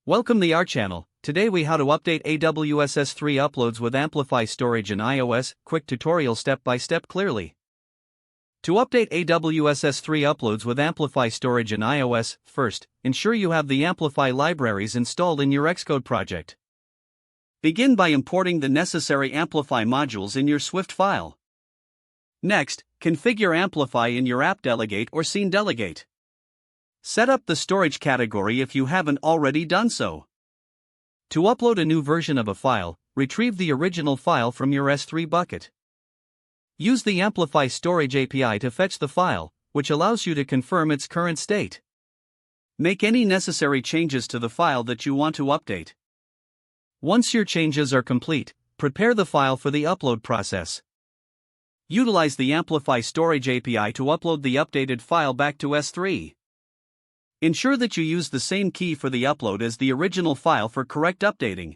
Welcome to our channel. Today we how to update AWS S3 uploads with Amplify Storage in iOS. Quick tutorial step by step clearly. To update AWS S3 uploads with Amplify Storage in iOS, first, ensure you have the Amplify libraries installed in your Xcode project. Begin by importing the necessary Amplify modules in your Swift file. Next, configure Amplify in your app delegate or scene delegate. Set up the storage category if you haven't already done so. To upload a new version of a file, retrieve the original file from your S3 bucket. Use the Amplify Storage API to fetch the file, which allows you to confirm its current state. Make any necessary changes to the file that you want to update. Once your changes are complete, prepare the file for the upload process. Utilize the Amplify Storage API to upload the updated file back to S3. Ensure that you use the same key for the upload as the original file for correct updating.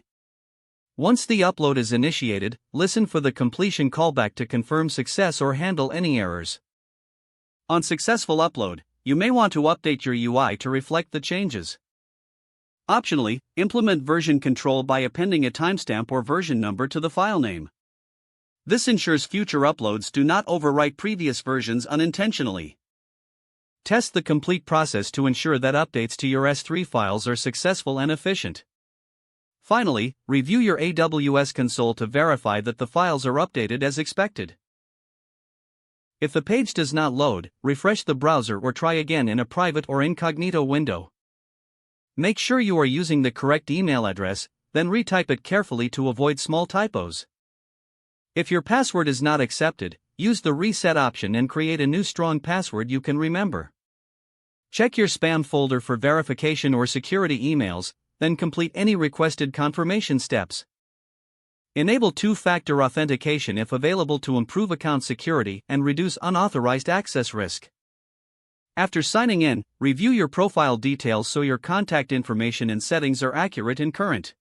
Once the upload is initiated, listen for the completion callback to confirm success or handle any errors. On successful upload, you may want to update your UI to reflect the changes. Optionally, implement version control by appending a timestamp or version number to the file name. This ensures future uploads do not overwrite previous versions unintentionally. Test the complete process to ensure that updates to your S3 files are successful and efficient. Finally, review your AWS console to verify that the files are updated as expected. If the page does not load, refresh the browser or try again in a private or incognito window. Make sure you are using the correct email address, then retype it carefully to avoid small typos. If your password is not accepted, use the reset option and create a new strong password you can remember. Check your spam folder for verification or security emails, then complete any requested confirmation steps. Enable two-factor authentication if available to improve account security and reduce unauthorized access risk. After signing in, review your profile details so your contact information and settings are accurate and current.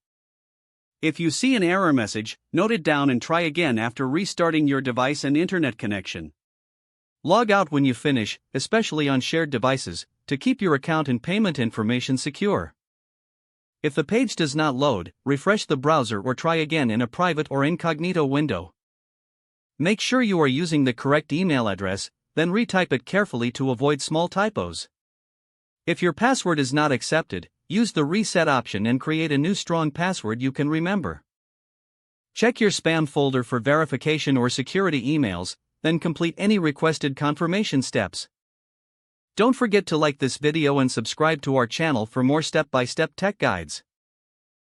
If you see an error message, note it down and try again after restarting your device and internet connection. Log out when you finish, especially on shared devices, to keep your account and payment information secure. If the page does not load, refresh the browser or try again in a private or incognito window. Make sure you are using the correct email address, then retype it carefully to avoid small typos. If your password is not accepted, use the reset option and create a new strong password you can remember. Check your spam folder for verification or security emails, then complete any requested confirmation steps. Don't forget to like this video and subscribe to our channel for more step-by-step tech guides.